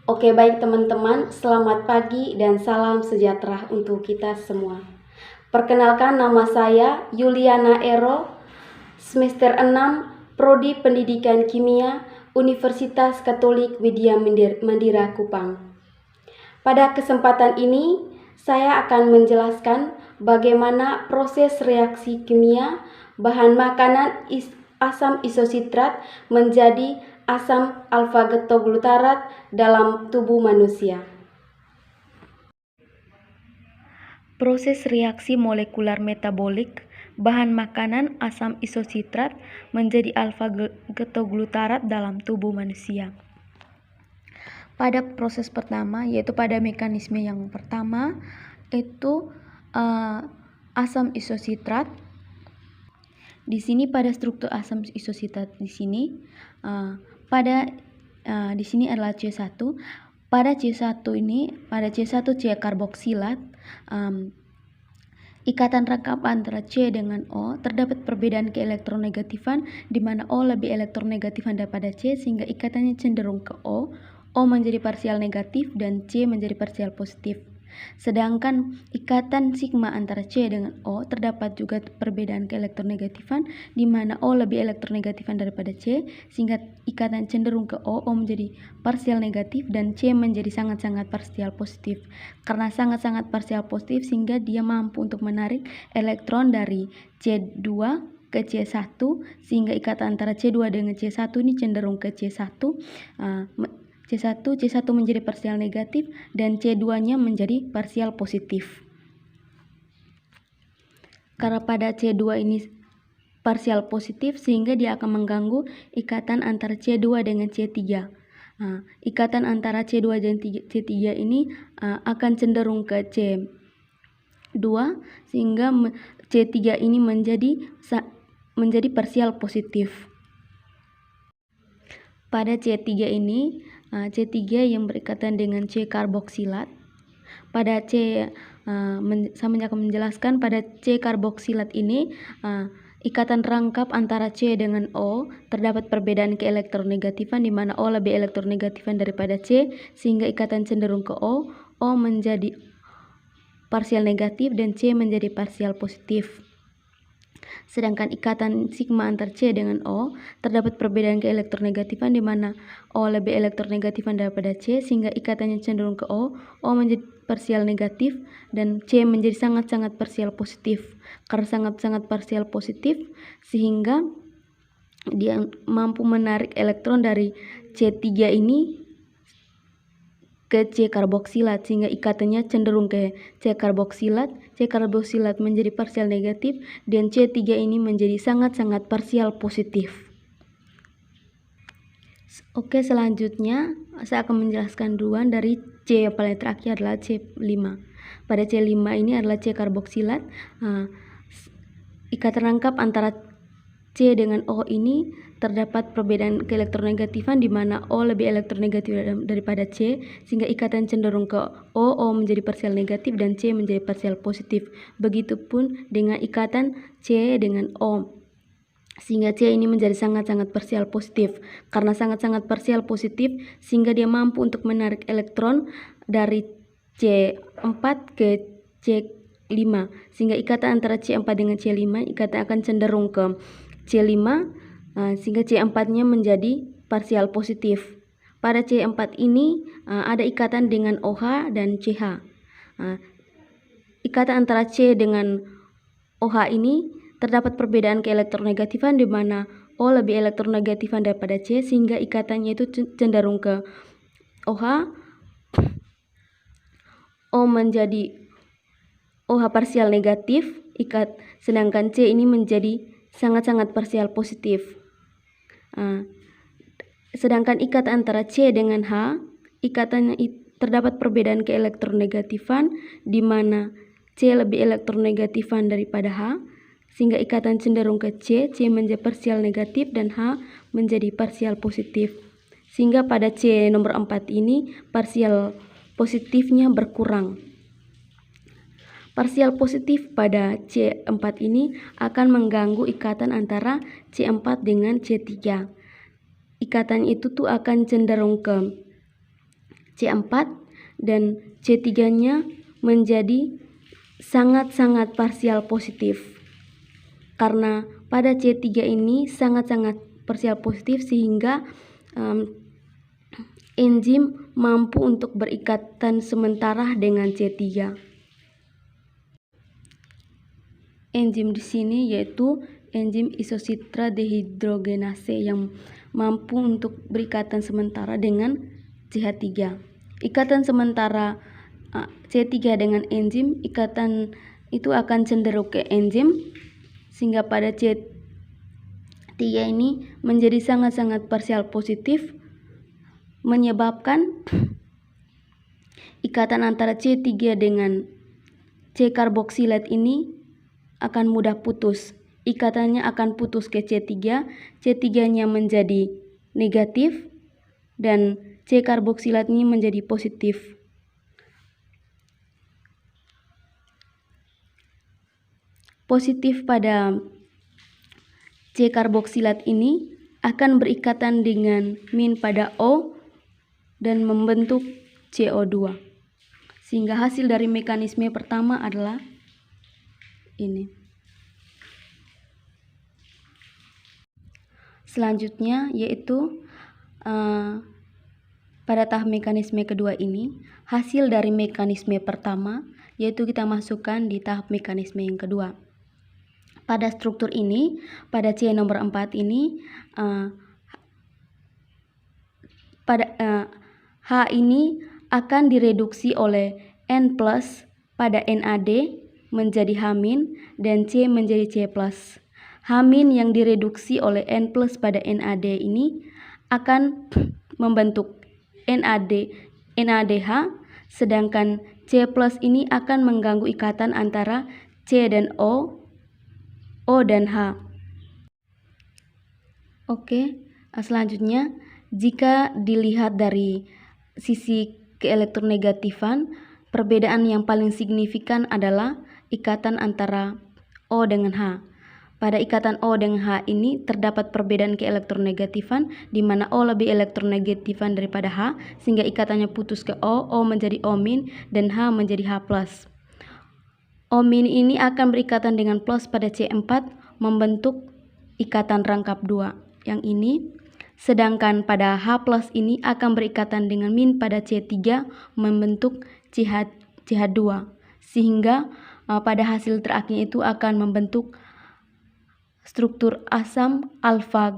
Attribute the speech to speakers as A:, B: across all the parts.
A: Oke, baik teman-teman, selamat pagi dan salam sejahtera untuk kita semua. Perkenalkan, nama saya Yuliana Ero, semester 6, Prodi Pendidikan Kimia, Universitas Katolik Widya Mandira Kupang. Pada kesempatan ini, saya akan menjelaskan bagaimana proses reaksi kimia bahan makanan asam isositrat menjadi asam alfa-getoglutarat dalam tubuh manusia.
B: Proses reaksi molekular metabolik bahan makanan asam isositrat menjadi alfa-getoglutarat dalam tubuh manusia. Pada proses pertama, yaitu pada mekanisme yang pertama, itu asam isositrat. Di sini pada struktur asam isositrat di sini di sini adalah C1. Pada C1 ini, pada C1 C karboksilat, ikatan rangkap antara C dengan O terdapat perbedaan keelektronegatifan di mana O lebih elektronegatifan daripada C sehingga ikatannya cenderung ke O. O menjadi parsial negatif dan C menjadi parsial positif. Sedangkan ikatan sigma antara C dengan O terdapat juga perbedaan keelektronegatifan di mana O lebih elektronegatifan daripada C sehingga ikatan cenderung ke O menjadi parsial negatif dan C menjadi sangat-sangat parsial positif. Karena sangat-sangat parsial positif sehingga dia mampu untuk menarik elektron dari C2 ke C1 sehingga ikatan antara C2 dengan C1 ini cenderung ke C1. C1 menjadi parsial negatif dan C2-nya menjadi parsial positif. Karena pada C2 ini parsial positif sehingga dia akan mengganggu ikatan antara C2 dengan C3. Ikatan antara C2 dan C3 ini akan cenderung ke C2 sehingga C3 ini menjadi parsial positif. Pada C3 ini, C3 yang berikatan dengan C karboksilat. Pada saya akan menjelaskan pada C karboksilat ini ikatan rangkap antara C dengan O terdapat perbedaan keelektronegatifan di mana O lebih elektronegatifan daripada C sehingga ikatan cenderung ke O. O menjadi parsial negatif dan C menjadi parsial positif. Sedangkan ikatan sigma antar C dengan O terdapat perbedaan keelektronegatifan di mana O lebih elektronegatifan daripada C sehingga ikatannya cenderung ke O. O menjadi parsial negatif dan C menjadi sangat-sangat parsial positif. Karena sangat-sangat parsial positif sehingga dia mampu menarik elektron dari C3 ini ke C karboksilat sehingga ikatannya cenderung ke C karboksilat. C karboksilat menjadi parsial negatif dan C3 ini menjadi sangat-sangat parsial positif. Oke, selanjutnya saya akan menjelaskan duluan dari C yang paling terakhir adalah C5. Pada C5 ini adalah C karboksilat. Ikatan rangkap antara C dengan O ini terdapat perbedaan keelektronegatifan di mana O lebih elektronegatif daripada C sehingga ikatan cenderung ke O menjadi parsial negatif dan C menjadi parsial positif. Begitupun dengan ikatan C dengan O sehingga C ini menjadi sangat-sangat parsial positif. Karena sangat-sangat parsial positif sehingga dia mampu untuk menarik elektron dari C4 ke C5 sehingga ikatan antara C4 dengan C5 ikatan akan cenderung ke C5 sehingga C4-nya menjadi parsial positif. Pada C4 ini ada ikatan dengan OH dan CH. Ikatan antara C dengan OH ini terdapat perbedaan keelektronegatifan di mana O lebih elektronegatifan daripada C sehingga ikatannya itu cenderung ke OH. O menjadi OH parsial negatif, sedangkan C ini menjadi sangat-sangat parsial positif. Sedangkan ikatan antara C dengan H, ikatannya terdapat perbedaan keelektronegatifan di mana C lebih elektronegatifan daripada H, sehingga ikatan cenderung ke C menjadi parsial negatif dan H menjadi parsial positif. Sehingga pada C nomor 4 ini parsial positifnya berkurang. Parsial positif pada C4 ini akan mengganggu ikatan antara C4 dengan C3. Ikatan itu akan cenderung ke C4 dan C3-nya menjadi sangat-sangat parsial positif. Karena pada C3 ini sangat-sangat parsial positif sehingga enzim mampu untuk berikatan sementara dengan C3. Enzim di sini yaitu enzim isositra dehidrogenase yang mampu untuk berikatan sementara dengan CH3. Ikatan sementara C3 dengan enzim, ikatan itu akan cenderung ke enzim sehingga pada C3 ini menjadi sangat-sangat parsial positif, menyebabkan ikatan antara C3 dengan C-karboksilat ini akan mudah putus. Ikatannya akan putus ke C3, C3-nya menjadi negatif dan C-karboksilat ini menjadi positif. Positif pada C-karboksilat ini akan berikatan dengan min pada O dan membentuk CO2. Sehingga hasil dari mekanisme pertama adalah ini. Selanjutnya yaitu pada tahap mekanisme kedua ini, hasil dari mekanisme pertama yaitu kita masukkan di tahap mekanisme yang kedua. Pada struktur ini, pada C nomor 4 ini, H ini akan direduksi oleh N plus pada NAD menjadi H min dan C menjadi C plus. H min yang direduksi oleh N plus pada NAD ini akan membentuk NADH, sedangkan C plus ini akan mengganggu ikatan antara C dan O dan H. Oke, selanjutnya jika dilihat dari sisi keelektronegatifan, perbedaan yang paling signifikan adalah ikatan antara O dengan H. Pada ikatan O dengan H ini terdapat perbedaan keelektronegatifan di mana O lebih elektronegatifan daripada H sehingga ikatannya putus ke O menjadi O min dan H menjadi H plus. O min ini akan berikatan dengan plus pada C4 membentuk ikatan rangkap 2 yang ini, sedangkan pada H plus ini akan berikatan dengan min pada C3 membentuk CH2 sehingga pada hasil terakhir itu akan membentuk struktur asam alfa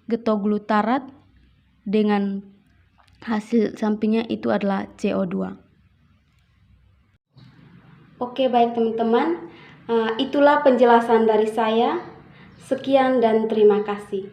B: getoglutarat dengan hasil sampingnya itu adalah CO2.
A: Oke, baik teman-teman, itulah penjelasan dari saya. Sekian dan terima kasih.